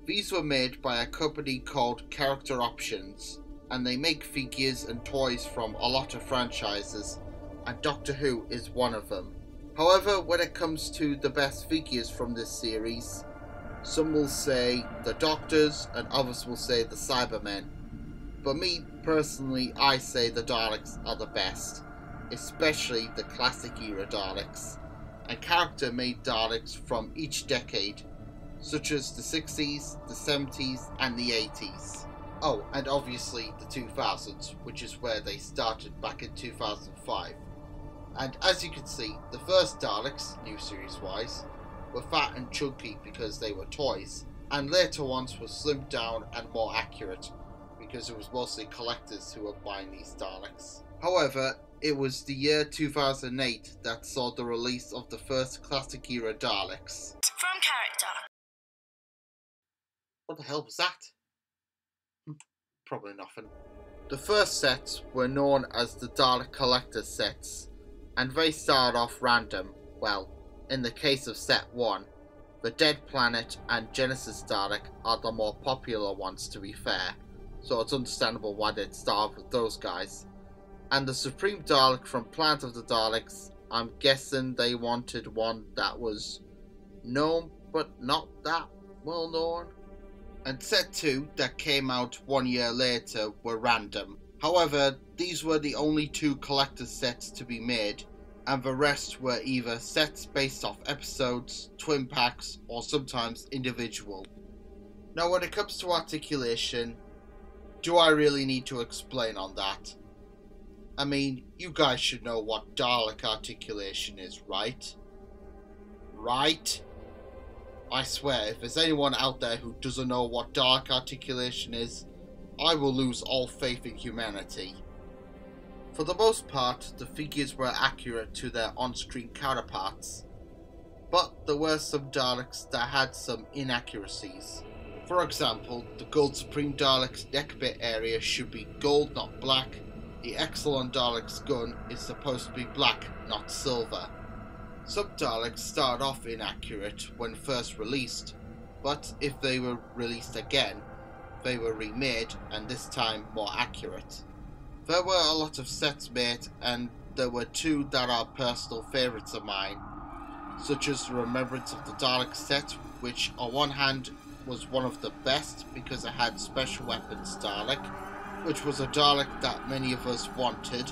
These were made by a company called Character Options, and they make figures and toys from a lot of franchises, and Doctor Who is one of them. However, when it comes to the best figures from this series, some will say the Doctors and others will say the Cybermen. But me personally, I say the Daleks are the best, especially the classic era Daleks, and character made Daleks from each decade, such as the 60s, the 70s and the 80s. Oh, and obviously the 2000s, which is where they started back in 2005. And as you can see, the first Daleks, new series wise, were fat and chunky because they were toys, and later ones were slimmed down and more accurate because it was mostly collectors who were buying these Daleks. However, it was the year 2008 that saw the release of the first classic era Daleks. From character. What the hell was that? Probably nothing. The first sets were known as the Dalek Collector sets, and they started off random. Well, in the case of set 1, the Dead Planet and Genesis Dalek are the more popular ones, to be fair, so it's understandable why they'd start with those guys. And the Supreme Dalek from Planet of the Daleks, I'm guessing they wanted one that was known but not that well known. And set 2 that came out 1 year later were random. However, these were the only 2 collector's sets to be made, and the rest were either sets based off episodes, twin packs, or sometimes individual. Now when it comes to articulation, do I really need to explain on that? I mean, you guys should know what Dalek articulation is, right? Right? I swear, if there's anyone out there who doesn't know what Dalek articulation is, I will lose all faith in humanity. For the most part, the figures were accurate to their on-screen counterparts, but there were some Daleks that had some inaccuracies. For example, the Gold Supreme Dalek's neck bit area should be gold, not black. The Exelon Dalek's gun is supposed to be black, not silver. Some Daleks started off inaccurate when first released, but if they were released again, they were remade and this time more accurate. There were a lot of sets made, and there were 2 that are personal favourites of mine, such as the Remembrance of the Dalek set, which on one hand was one of the best because it had Special Weapons Dalek, which was a Dalek that many of us wanted,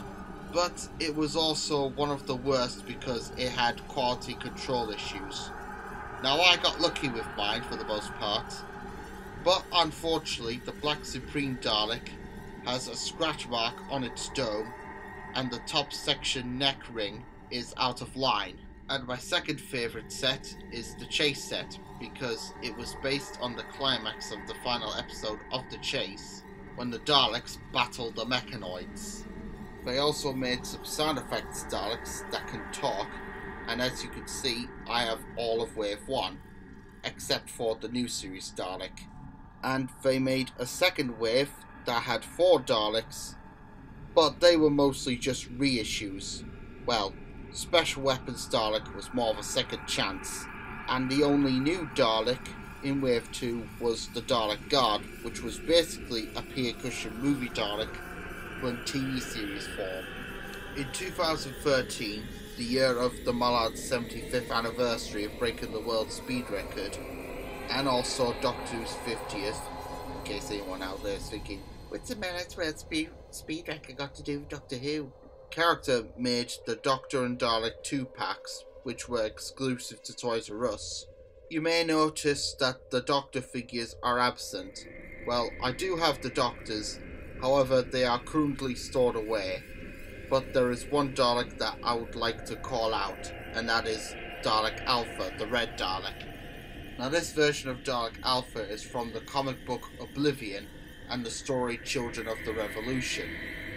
but it was also one of the worst because it had quality control issues. Now I got lucky with mine for the most part, but unfortunately the Black Supreme Dalek has a scratch mark on its dome and the top section neck ring is out of line. And my second favourite set is the Chase set because it was based on the climax of the final episode of The Chase when the Daleks battled the mechanoids. They also made some sound effects Daleks that can talk, and as you can see I have all of Wave 1 except for the new series Dalek. And they made a second wave that had 4 Daleks, but they were mostly just reissues. Well, Special Weapons Dalek was more of a second chance, and the only new Dalek in Wave 2 was the Dalek Guard, which was basically a peer cushion movie Dalek from TV series form. In 2013, the year of the Mallard's 75th anniversary of breaking the world speed record, and also Doctor Who's 50th, in case anyone out there is thinking, what's the Mallard's world speed record got to do with Doctor Who? Character made the Doctor and Dalek 2-packs, which were exclusive to Toys R Us. You may notice that the Doctor figures are absent. Well, I do have the Doctors, however they are currently stored away. But there is one Dalek that I would like to call out, and that is Dalek Alpha, the Red Dalek. Now this version of Dalek Alpha is from the comic book Oblivion and the story Children of the Revolution.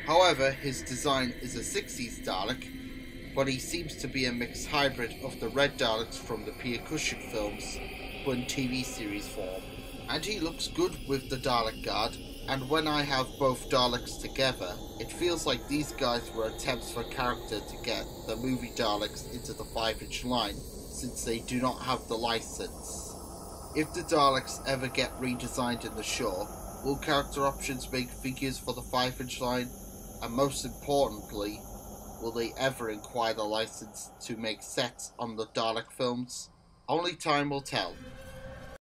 However, his design is a 60s Dalek, but he seems to be a mixed hybrid of the Red Daleks from the Peer Cushion films, but in TV series form. And he looks good with the Dalek Guard, and when I have both Daleks together, it feels like these guys were attempts for character to get the movie Daleks into the 5-inch line, since they do not have the license. If the Daleks ever get redesigned in the show, will character options make figures for the 5-inch line? And most importantly, will they ever acquire the license to make sets on the Dalek films? Only time will tell.